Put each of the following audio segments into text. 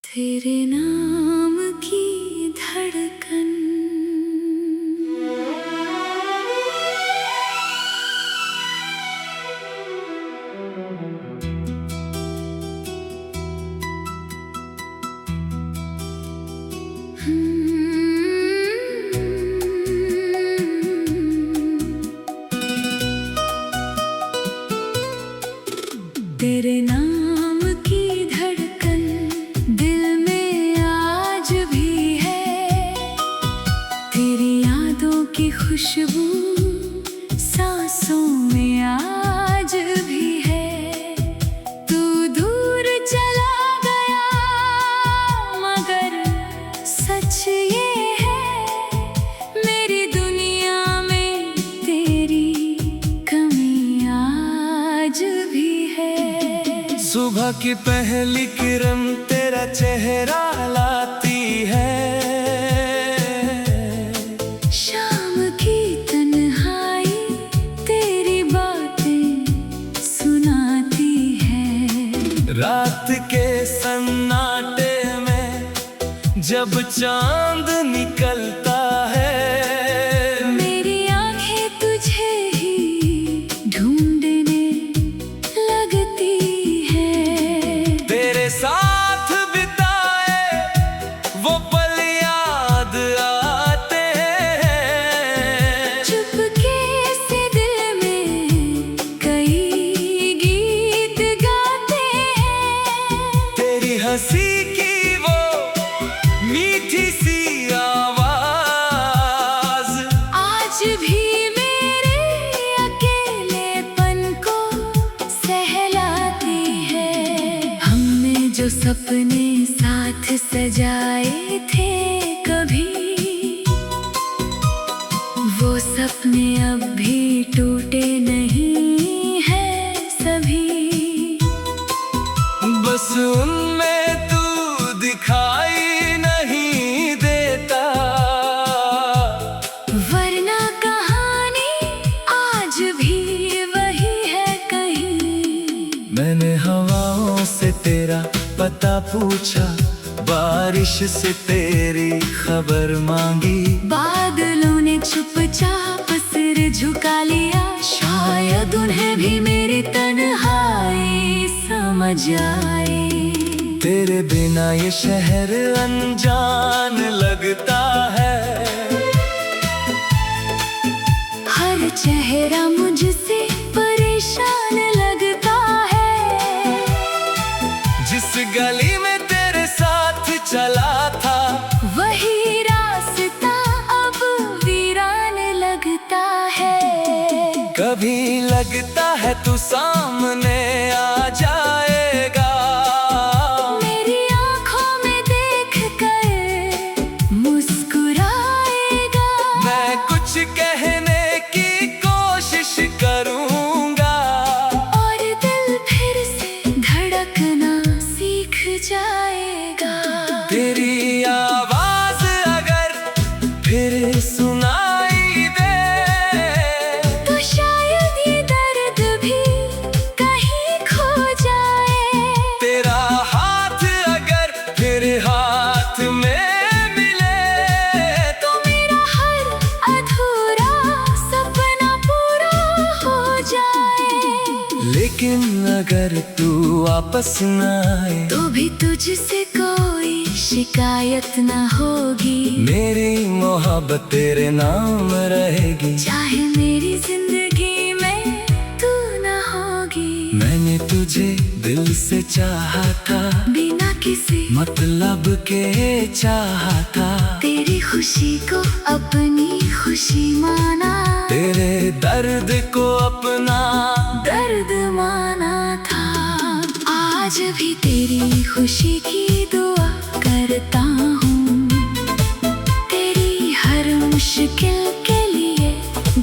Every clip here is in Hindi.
तेरे नाम की धड़कन। तेरे नाम की धड़कन दिल में आज भी है, तेरी यादों की खुशबू सांसों में आज भी है। तू दूर चला गया मगर सच ये है, मेरी दुनिया में तेरी कमी आज भी है। सुबह की पहली किरण तेरा चेहरा लाती है, शाम की तन्हाई तेरी बातें सुनाती है। रात के सन्नाटे में जब चांद निकलता है, मेरी आंखें तुझे ही ढूंढने लगती है। तेरे साथ बिताए वो पल याद आते हैं। चुपके से दिल में कई गीत गाते हैं। तेरी हंसी की वो मीठी सी आवाज आज भी मेरे अकेलेपन को सहलाती है। हमने जो सपने साथ सजाए थे कभी, वो सपने अब भी टूटे नहीं हैं सभी। बस उनमें तू दिखाई नहीं देता, वरना कहानी आज भी वही है कहीं। मैंने हवाओं से तेरा पता पूछा, बारिश से तेरी खबर मांगी। बादलों ने चुपचाप सिर झुका लिया, शायद उन्हें भी मेरी तन्हाई समझ आई। तेरे बिना ये शहर अनजान लगता है, हर चेहरा मुझसे परेशान लगता है। जिस गली में तेरे साथ चला था, वही रास्ता अब वीरान लगता है। कभी लगता है तू सामने आ जाएगा, मेरी आंखों में देख कर मुस्कुराएगा। मैं कुछ कहने की कोशिश करूंगा, और दिल फिर से धड़कना सीख जाएगा। तेरी आवाज अगर फिर सुनाई दे, तो शायद ये दर्द भी कहीं खो जाए। तेरा हाथ अगर फिर हाथ में मिले, तो मेरा हर अधूरा सपना पूरा हो जाए। लेकिन अगर तू वापस न आए, तो भी तुझसे कोई शिकायत न होगी। मेरी मोहब्बत तेरे नाम रहेगी। चाहे मेरी जिंदगी में तू न होगी। मैंने तुझे दिल से चाहा था, बिना किसी मतलब के चाहा था। तेरी खुशी को अपनी खुशी माना, तेरे दर्द को अपना दर्द माना था। आज भी तेरी खुशी की दुआ करता हूँ, तेरी हर मुश्किल के लिए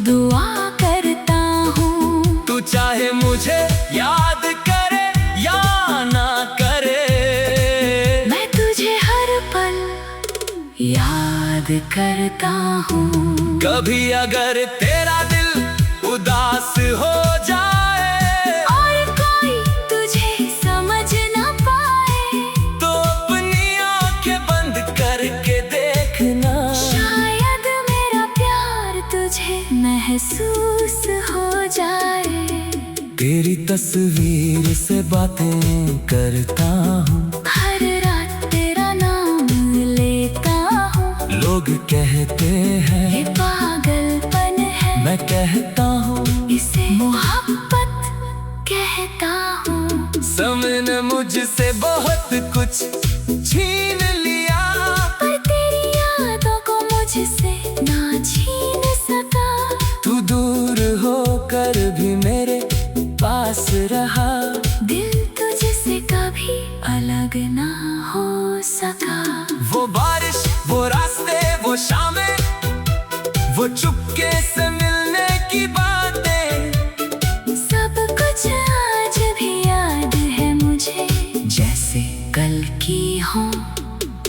दुआ करता हूँ। तू चाहे मुझे याद करे या ना करे, मैं तुझे हर पल याद करता हूँ। कभी अगर तेरा दिल उदास हो जाए, और कोई तुझे समझ न पाए, तो अपनी तस्वीर से बातें करता हूँ, हर रात तेरा नाम लेता हूँ। लोग कहते हैं ये पागलपन है, मैं कहता हूँ इसे मोहब्बत कहता हूँ। समय ने मुझसे बहुत कुछ छीन लिया, पर तेरी यादों को मुझसे ना छीन सका। तू दूर होकर भी मेरे पास रहा, दिल तुझसे कभी अलग ना हो सका। वो बारिश, वो रास्ते, वो शामें, वो चुपके से मिलने की बातें, सब कुछ आज भी याद है मुझे, जैसे कल की हो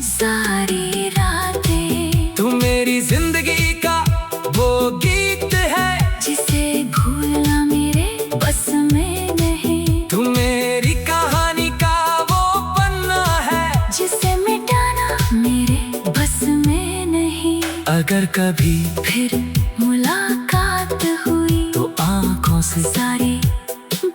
सारी रातें। तू मेरी जिंदगी का वो गीत है, जिसे भूलना मेरे बस में नहीं। तू मेरी कहानी का वो पन्ना है, जिसे मिटाना मेरे बस में नहीं। अगर कभी फिर मुलाकात हुई तो आंखों से सारी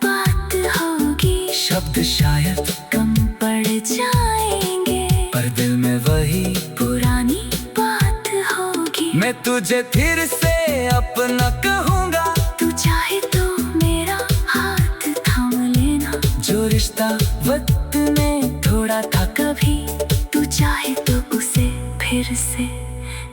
बात होगी। शब्द शायद कम पड़ जाएंगे, पर दिल में वही पुरानी बात होगी। मैं तुझे फिर से अपना कहूँगा, तू चाहे तो मेरा हाथ थाम लेना। जो रिश्ता वक्त में थोड़ा था कभी तू चाहे तो उसे फिर से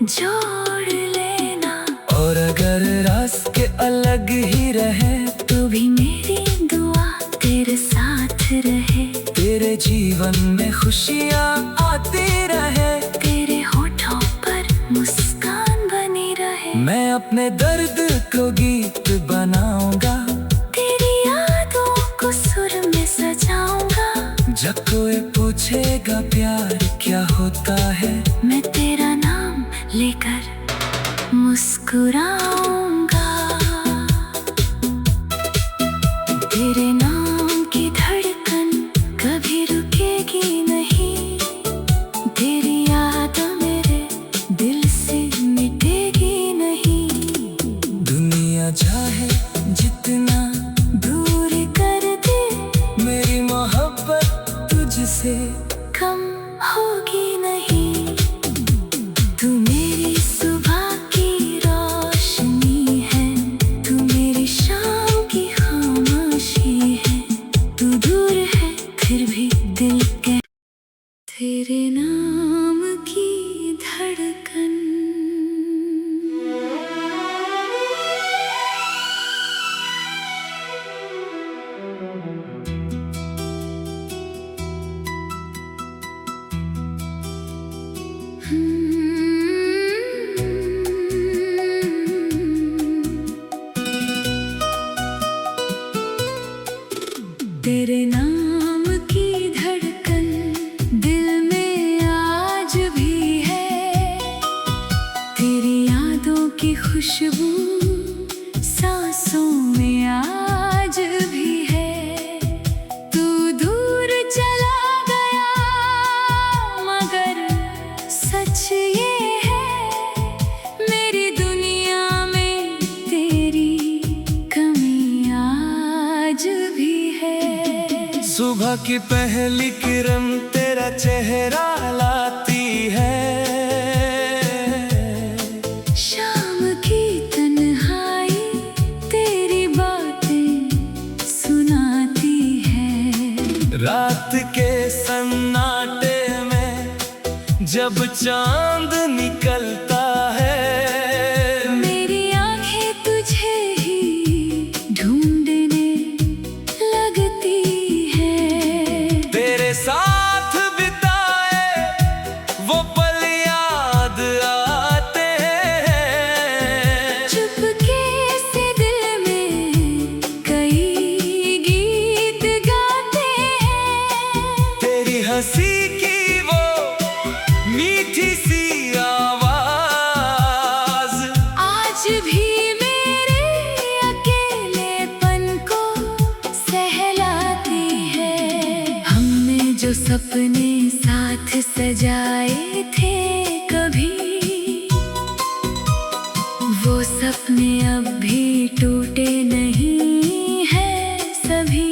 जोड़ लेना। और अगर रास्ते अलग ही रहे तू भी मेरी दुआ तेरे साथ रहे। तेरे जीवन में खुशियाँ आती रहे, तेरे होठों पर मुस्कान बनी रहे। मैं अपने दर्द को गीत बनाऊंगा, तेरी यादों को सुर में सजाऊंगा। जब कोई पूछेगा प्यार क्या होता है, मैं तेरा नाम लेकर मुस्कुराऊंगा। तेरे नाम की धड़कन कभी रुकेगी नहीं। तेरी याद मेरे दिल से मिटेगी नहीं। दुनिया चाहे जितना दूर कर दे, मेरी मोहब्बत तुझसे कम होगी नहीं। तू मेरी सुबह की रोशनी है, तू मेरी शाम की खामोशी है। तू दूर है फिर भी दिल के, तेरे नाम की धड़कन। तेरे नाम की धड़कन दिल में आज भी है। तेरी यादों की खुशबू सांसों में आज भी है। तू दूर चला गया मगर सच ये है, मेरी दुनिया में तेरी कमी आज भी है। सुबह की पहली किरण तेरा चेहरा लाती है, शाम की तन्हाई तेरी बातें सुनाती है। रात के सन्नाटे में जब चांद निकलता है, मेरी आंखें तुझे ही ढूंढने लगती है। तेरे साथ बिताए वो पल याद आते हैं। चुपके से दिल में कई गीत गाते हैं। तेरी हंसी की वो मीठी सी आवाज आज भी मेरे अकेलेपन को सहलाती है। हमने जो सपने साथ सजाए थे कभी, वो सपने अब भी टूटे नहीं हैं सभी।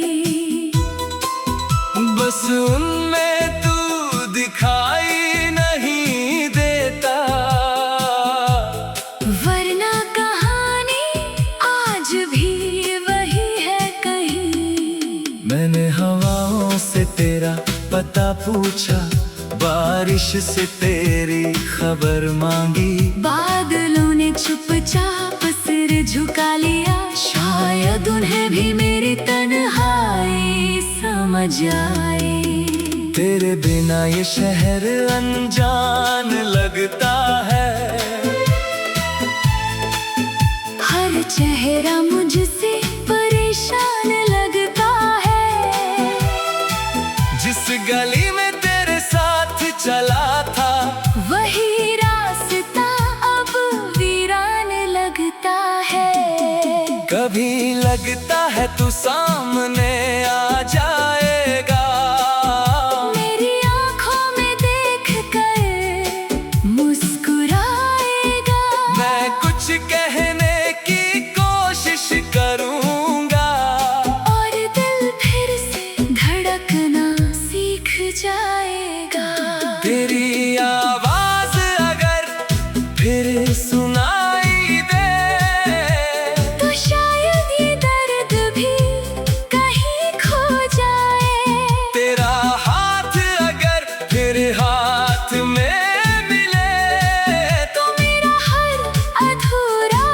पूछा, बारिश से तेरी खबर मांगी। बादलों ने चुपचाप सिर झुका लिया, शायद उन्हें भी मेरी तन्हाई समझ आए। तेरे बिना ये शहर अनजान लगता है, हर चेहरा मुझसे परेशान लगता है। जिस गली में तेरे साथ चला था, वही रास्ता अब वीरान लगता है। कभी लगता है तू सामने आ जाएगा, मेरी आंखों में देख कर मुस्कुराएगा। मैं कुछ कहने की कोशिश करूंगा, और दिल फिर से धड़कना सीख जाएगा। तेरी आवाज अगर फिर सुनाई दे, तो शायद ये दर्द भी कहीं खो जाए। तेरा हाथ अगर फिर हाथ में मिले, तो मेरा हर अधूरा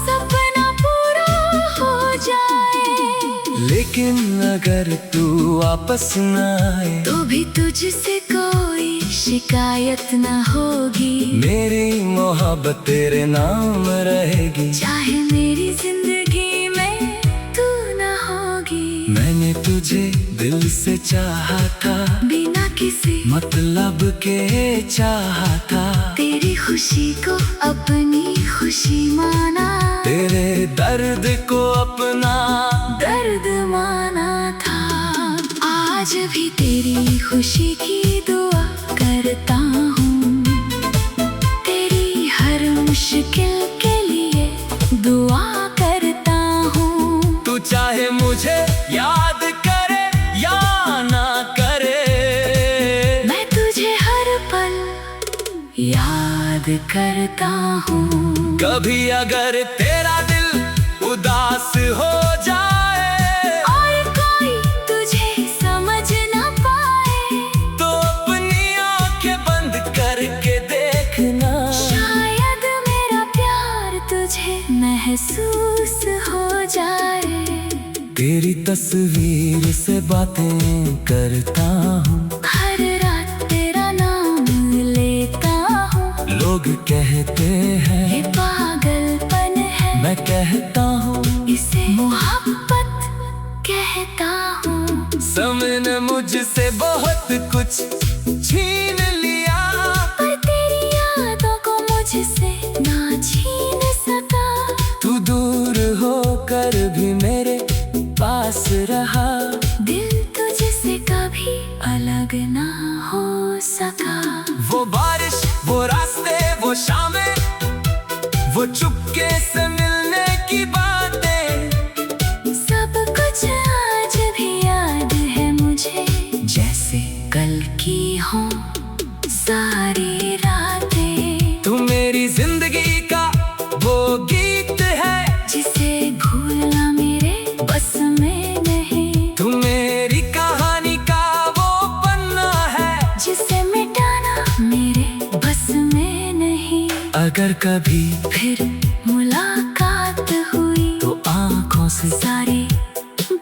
सपना पूरा हो जाए। लेकिन अगर तू वापस न आए, तो भी तुझसे कोई शिकायत न होगी। मेरी मोहब्बत तेरे नाम रहेगी। चाहे मेरी जिंदगी में तू न होगी। मैंने तुझे दिल से चाहा था, बिना किसी मतलब के चाहा था। तेरी खुशी को अपनी खुशी माना, तेरे दर्द को अपना दर्द माना था। आज भी तेरी खुशी की दुआ करता हूँ, तेरी हर मुश्किल के लिए दुआ करता हूँ। तू चाहे मुझे याद करे या ना करे, मैं तुझे हर पल याद करता हूँ। कभी अगर तेरा दिल उदास हो जाए, और कोई तुझे समझ न पाए, तो अपनी आंखें बंद करके देखना। शायद मेरा प्यार तुझे महसूस हो जाए। तेरी तस्वीर से बातें करता हूँ, हर रात तेरा नाम लेता हूँ। लोग कहते हैं ये पागलपन है, मैं कहता हूँ इसे मोहब्बत कहता हूँ। समय ने मुझसे बहुत कुछ छीन लिया, पर तेरी यादों को मुझसे ना छीन सका। तू दूर होकर भी मेरे पास रहा, दिल तुझसे कभी अलग ना हो सका। वो बारिश, वो रास्ते, वो शामें, वो चुपके से मिलने की बातें, सब कुछ आज भी याद है मुझे, जैसे कल की हो सारी रातें। तू मेरी जिंदगी का वो गीत है, जिसे भूलना मेरे बस में नहीं। तू मेरी कहानी का वो पन्ना है, जिसे मिटाना मेरे बस में नहीं। अगर कभी फिर मुलाकात हुई, तो आंखों से सारी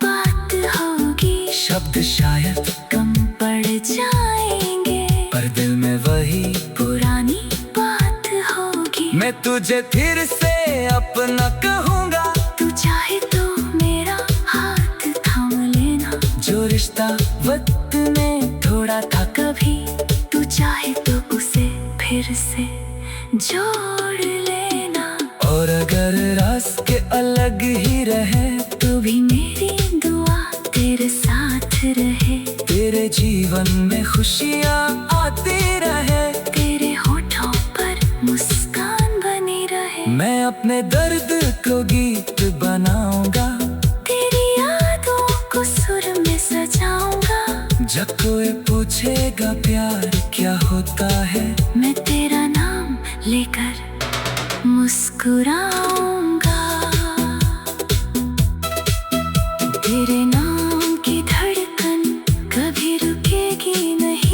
बात होगी। शब्द शायद कम पड़ जाएंगे, पर दिल में वही पुरानी बात होगी। मैं तुझे फिर से अपना कहूँगा, तू चाहे तो मेरा हाथ थाम लेना। जो रिश्ता वक्त में थोड़ा था कभी तू चाहे तो उसे फिर से जोड़ लेना। और अगर रास्ते अलग ही रहे, तो भी मेरी दुआ तेरे साथ रहे। तेरे जीवन में खुशियाँ आती रहे, तेरे होठों पर मुस्कान बनी रहे। मैं अपने दर्द को गीत बनाऊंगा, तेरी यादों को सुर में सजाऊंगा। जब कोई पूछेगा प्यार क्या होता है, मैं तेरा नाम लेकर मुस्कुराऊंगा। तेरे नाम की धड़कन कभी रुकेगी नहीं।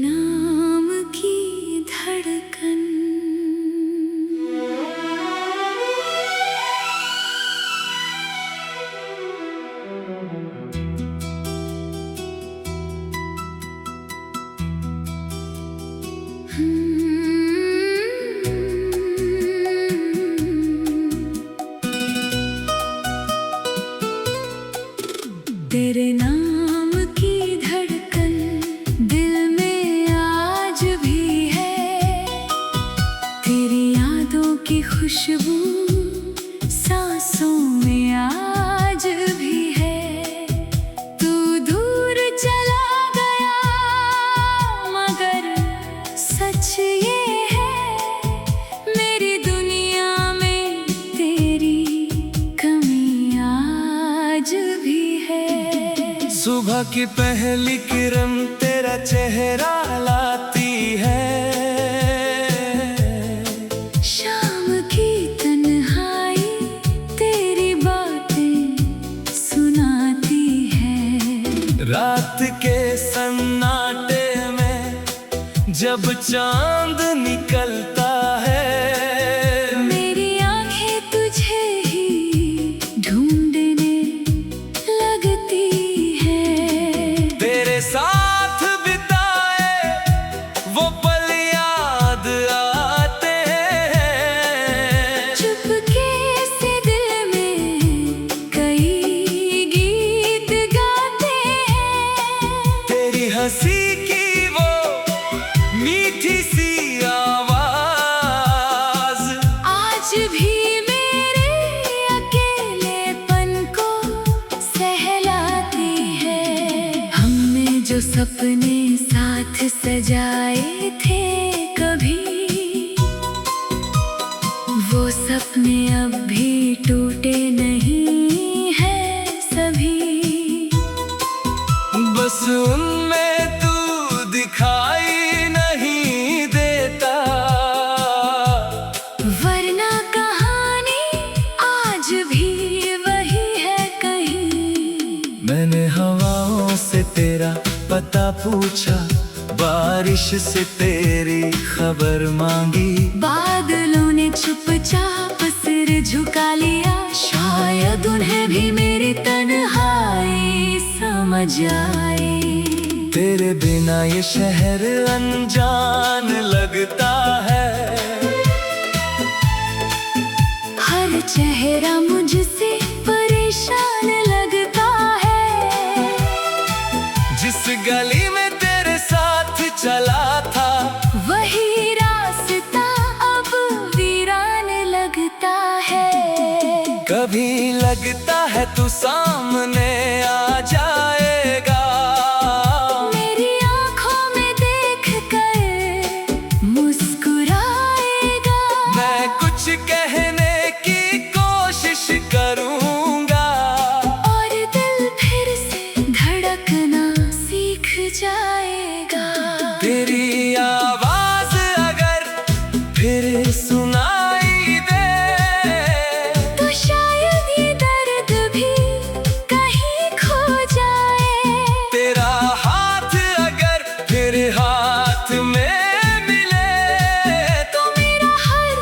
नाम की धड़कन। तेरे नाम की धड़कन दिल में आज भी है, तेरी यादों की खुशबू सांसों में आज भी है। तू दूर चला गया मगर सच ये है, मेरी दुनिया में तेरी कमी आज भी है। सुबह की पहली किरण तेरा चेहरा लाती है, शाम की तन्हाई तेरी बातें सुनाती है। रात के सन्नाटे में जब चांद निकलता है, मेरी आंखें तुझे ही ढूंढने लगती है। तेरे साथ बिताए वो पल याद आते हैं, चुपके से दिल में कई गीत गाते हैं। तेरी हंसी की वो मीठी सी आवाज आज भी मेरे अकेलेपन को सहलाती है। हमने जो सपने साथ सजाए थे कभी, वो सपने अब भी टूटे नहीं हैं सभी। बस उनमें तू दिखाई नहीं देता, वरना कहानी आज भी वही है कहीं। मैंने हवाओं से तेरा पता पूछा, बारिश से तेरी खबर मांगी, बादलों ने चुपचाप सिर झुका लिया, शायद उन्हें भी मेरी तन्हाई समझ आई। तेरे बिना ये शहर अनजान लगता है, हर चेहरा मुझसे परेशान लगता है। जिस गली में तेरे साथ चला था, वही रास्ता अब वीरान लगता है। कभी लगता है तू सामने आ जाएगा, मेरी आंखों में देख कर मुस्कुराएगा। मैं कुछ कहने की कोशिश करूंगा, और दिल फिर से धड़कना सीख जाएगा। तेरी आवाज अगर फिर सुनाई दे, तो शायद ये दर्द भी कहीं खो जाए। तेरा हाथ अगर फिर हाथ में मिले, तो मेरा हर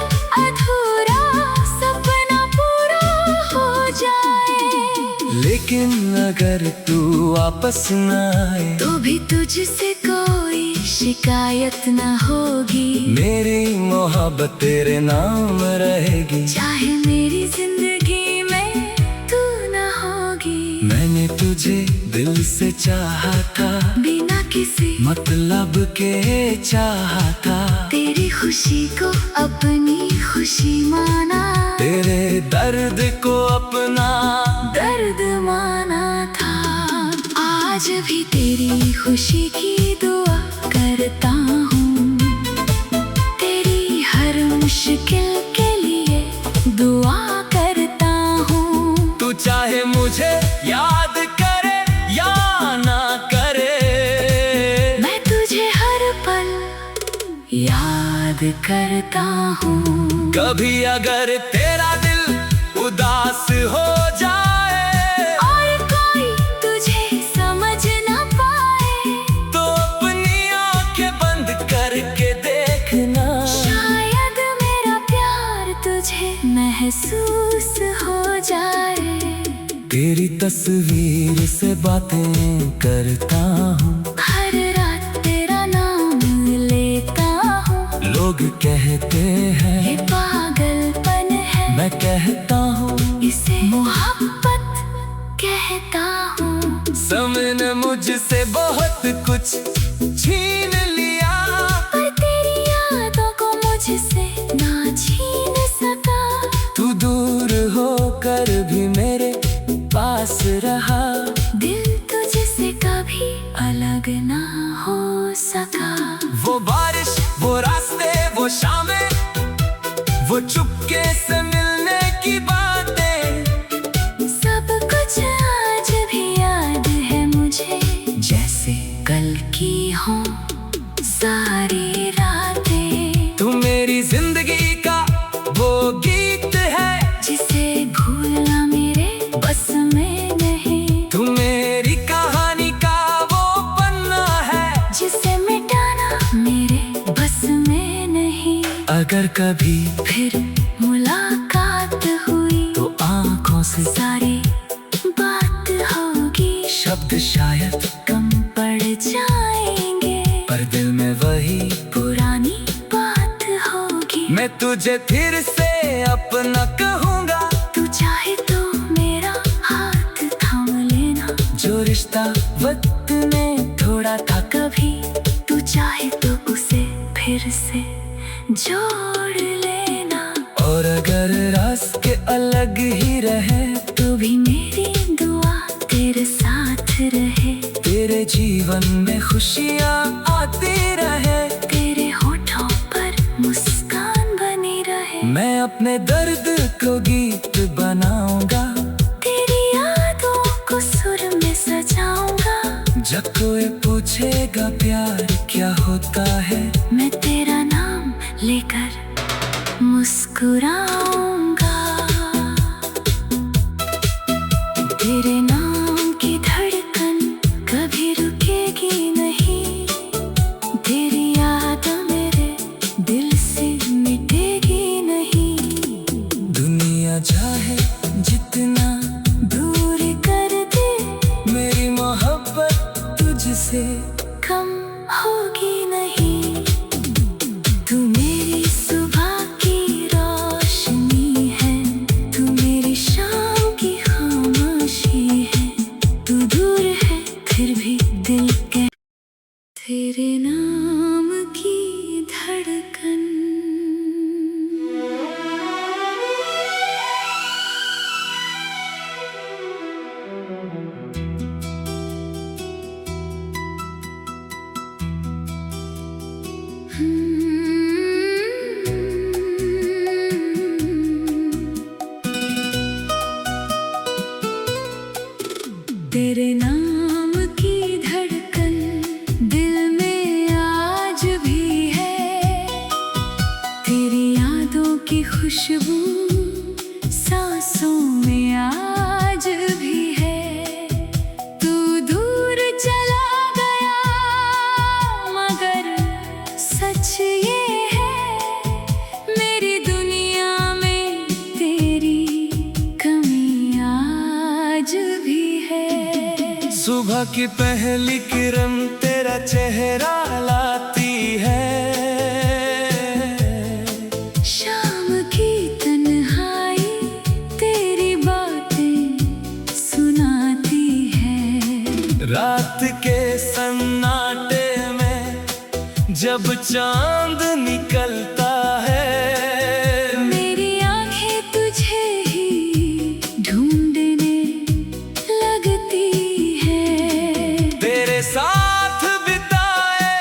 अधूरा सपना पूरा हो जाए। लेकिन अगर तू वापस न आए, तो भी तुझसे कोई शिकायत न होगी। मेरी मोहब्बत तेरे नाम रहेगी, चाहे मेरी जिंदगी में तू न होगी। मैंने तुझे दिल से चाहा था, बिना किसी मतलब के चाहा था। तेरी खुशी को अपनी खुशी माना, तेरे दर्द को अपना दर्द माना था। आज भी तेरी खुशी की दुआ करता हूँ, तेरी हर मुश्किल के लिए दुआ करता हूँ। तू चाहे मुझे याद करे या ना करे, मैं तुझे हर पल याद करता हूँ। कभी अगर तेरा दिल उदास हो जाए, और कोई तुझे समझ न पाए, तो अपनी आंखें तस्वीर से बातें करता हूँ, हर रात तेरा नाम लेता हूँ। लोग कहते हैं ये पागलपन है, मैं कहता हूँ इसे मोहब्बत कहता हूँ। समय ने मुझसे बहुत कुछ छीन लिया, पर तेरी यादों को मुझसे ना छीन सका। तू दूर होकर भी मेरे पास रहा, दिल तुझसे कभी अलग ना हो सका। वो बारिश, वो रास्ते, वो शामें, वो चुपके से मिलने की बातें, सब कुछ आज भी याद है मुझे, जैसे कल की हो सारी रातें। तू मेरी जिंदगी का वो गीत है, जिसे भूलना मेरे बस में नहीं। तू मेरी कहानी का वो पन्ना है, जिसे मिटाना मेरे बस में नहीं। अगर कभी फिर मुलाकात हुई तो आंखों से सारी बात होगी। शब्द शायद कम पड़ जाएंगे, पर दिल में वही पुरानी बात होगी। मैं तुझे फिर से अपना कहूँगा, तू चाहे तो मेरा हाथ थाम लेना। जो रिश्ता वक्त में थोड़ा था कभी तू चाहे तो उसे फिर से जोड़ लेना। और अगर रास्ते अलग ही रहे तो भी मेरी दुआ तेरे साथ रहे। तेरे जीवन में खुशियाँ आती रहे, तेरे होठों पर मुस्कान बनी रहे। मैं अपने दर्द को गीत बनाऊंगा, तेरी यादों को सुर में सजाऊंगा। जब कोई पूछेगा प्यार क्या होता है, मैं तेरा नाम लेकर मुस्कुराऊंगा। तेरे नाम की धड़कन कभी रुकेगी नहीं। तेरी याद मेरे दिल से मिटेगी नहीं। दुनिया चाहे जितना दूर कर दे, मेरी मोहब्बत तुझसे कम होगी नहीं। तू मेरी सुबह की रोशनी है, तू मेरी शाम की खामोशी है। तू दूर है फिर भी दिल के तेरे नाम की धड़कन। तेरे नाम की धड़कन दिल में आज भी है। तेरी यादों की खुशबू सांसों में आज भी है। तू दूर चला गया मगर सच ये है, मेरी दुनिया में तेरी कमी आज भी है। सुबह की पहली किरण तेरा चेहरा लाती है, शाम की तन्हाई तेरी बातें सुनाती है। रात के सन्नाटे में जब चांद निकलता है, मेरी आंखें तुझे ही ढूंढने लगती है। तेरे साथ बिताए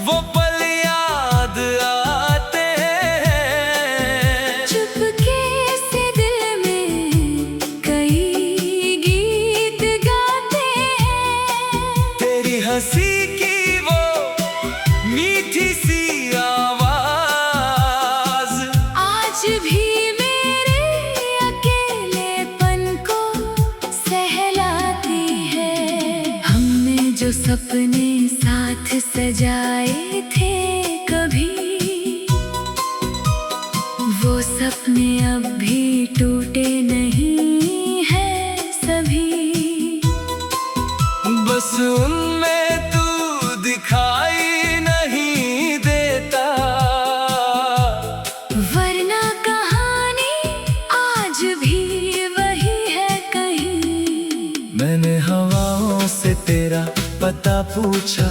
वो पल याद आते हैं। चुपके से दिल में कई गीत गाते हैं। तेरी हंसी की वो मीठी सी आवाज आज भी मेरे अकेलेपन को सहलाती है। हमने जो सपने साथ सजाए थे कभी, वो सपने अब भी टूटे नहीं हैं सभी। पूछा,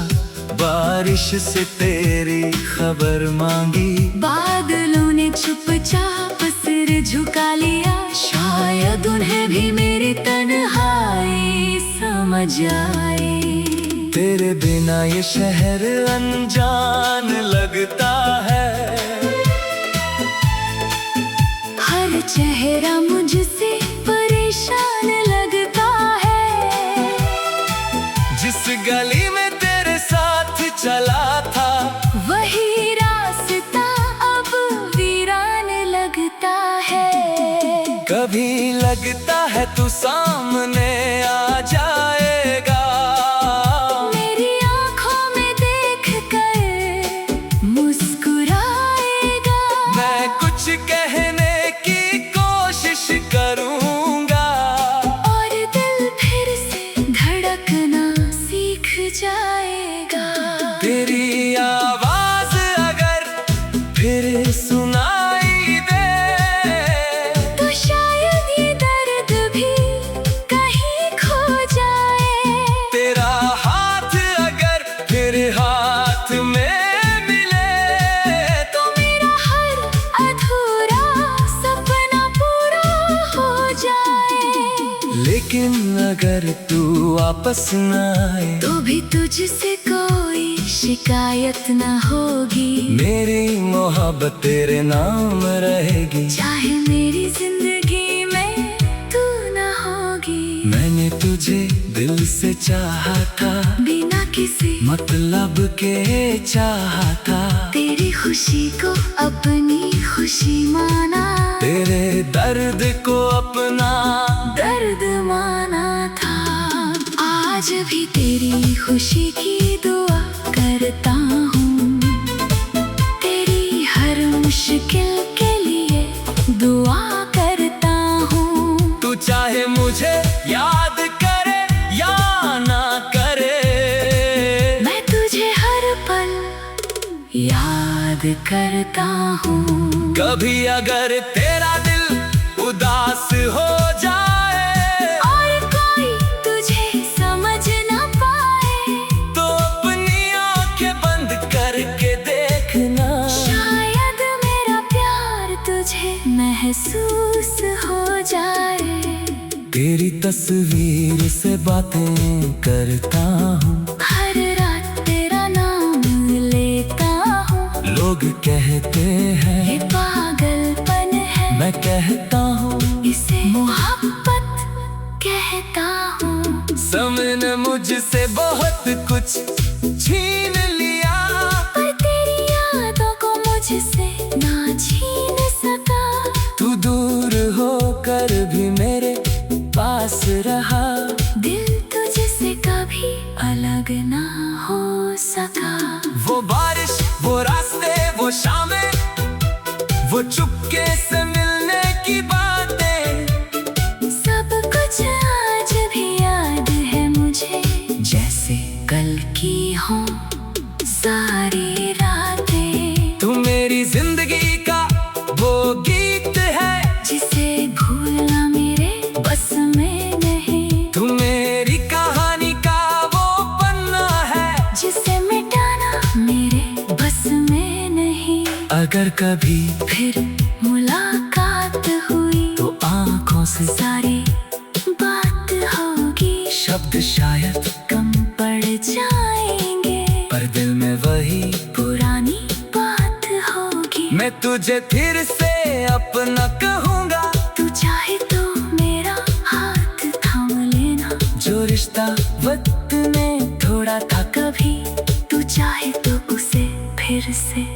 बारिश से तेरी खबर मांगी। बादलों ने चुपचाप सिर झुका लिया, शायद उन्हें भी मेरी तन्हाई समझ आए। तेरे बिना ये शहर अनजान लगता है, हर चेहरा मुझसे परेशान लगता है। जिस गली में तेरे साथ चला था, वही रास्ता अब वीरान लगता है। कभी लगता है तू सामने आ जाएगा, मेरी आंखों में देख कर मुस्कुराएगा। मैं कुछ कहने की कोशिश करूंगा, और दिल फिर से धड़कना सीख जाएगा। तेरी आवाज अगर फिर सुनाई दे, तो शायद ये दर्द भी कहीं खो जाए। तेरा हाथ अगर फिर हाथ में मिले, तो मेरा हर अधूरा सपना पूरा हो जाए। लेकिन अगर तू वापस न आए, तो भी तुझसे कोई शिकायत न होगी। मेरी मोहब्बत तेरे नाम रहेगी। चाहे मेरी जिंदगी में तू न होगी। मैंने तुझे दिल से चाहा था, बिना किसी मतलब के चाहा था। तेरी खुशी को अपनी खुशी माना, तेरे दर्द को अपना दर्द माना था। आज भी तेरी खुशी की दुआ करता हूँ, तेरी हर मुश्किल के लिए दुआ करता हूँ। तू चाहे मुझे याद करे या ना करे, मैं तुझे हर पल याद करता हूँ। कभी अगर तेरा दिल उदास हो जाए, और कोई तुझे समझ न पाए, तो अपनी आंखें बंद करके देखना। शायद मेरा प्यार तुझे महसूस हो जाए। तेरी तस्वीर से बातें करता हूँ, हर रात तेरा नाम लेता हूँ। लोग कहते हैं ये पागलपन है, मैं कहता हूँ इसे मोहब्बत कहता हूँ। समय ने मुझसे बहुत कुछ छीन लिया, पर तेरी यादों को मुझसे ना छीन सका। तू दूर होकर भी मेरे पास रहा, दिल तुझसे कभी अलग ना हो सका। वो बारिश, वो रास्ते, वो शामें, वो चुपके से मिलने की बातें, सब कुछ आज भी याद है मुझे, जैसे कल की हो सारी रातें। तू मेरी जिंदगी का वो गीत है, जिसे भूलना मेरे बस में नहीं। तू मेरी कहानी का वो पन्ना है, जिसे मिटाना मेरे बस में नहीं। अगर कभी फिर मुलाकात हुई, तो आंखों से सारी बात होगी। शब्द शायद कम पड़ जाएंगे, पर दिल में वही। पुरानी बात होगी। मैं तुझे फिर से अपना कहूँगा, तू चाहे तो मेरा हाथ थाम लेना। जो रिश्ता वक्त में थोड़ा था कभी तू चाहे तो उसे फिर से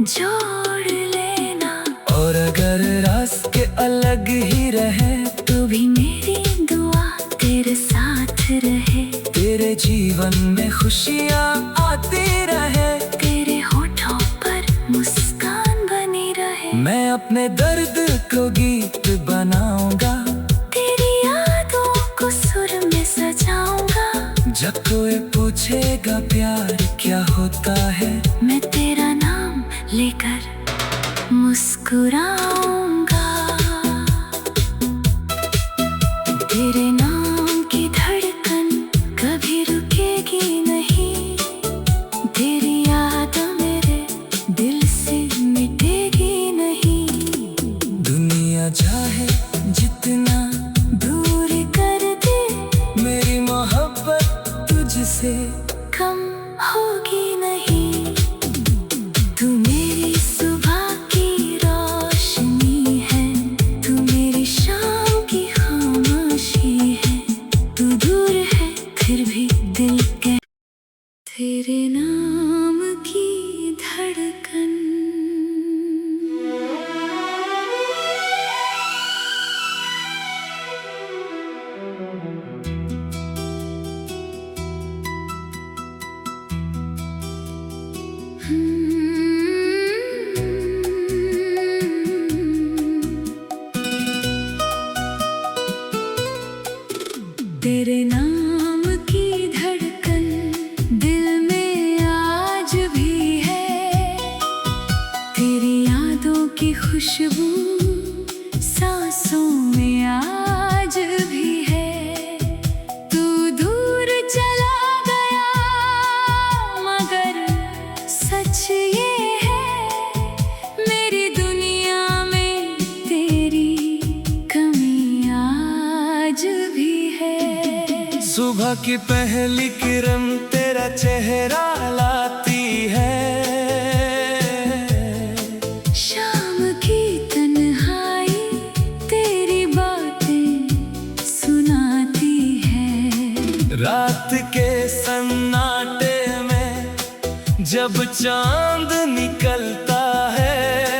जोड़ लेना। और अगर रास्ते अलग ही रहे, तो भी मेरी दुआ तेरे साथ रहे। तेरे जीवन में खुशियाँ आती रहे, तेरे होठों पर मुस्कान बनी रहे। मैं अपने दर्द को गीत बनाऊंगा, तेरी यादों को सुर में सजाऊंगा। जब कोई पूछेगा प्यार क्या होता है, मैं तेरा नाम लेकर मुस्कुराऊंगा। तेरे नाम की धड़कन कभी रुकेगी नहीं। खुशबू सांसों में आज भी है। तू दूर चला गया मगर सच ये है, मेरी दुनिया में तेरी कमी आज भी है। सुबह की पहली किरण तेरा चेहरा लाती है, शाम की तन्हाई तेरी बातें सुनाती है। रात के सन्नाटे में जब चांद निकलता है,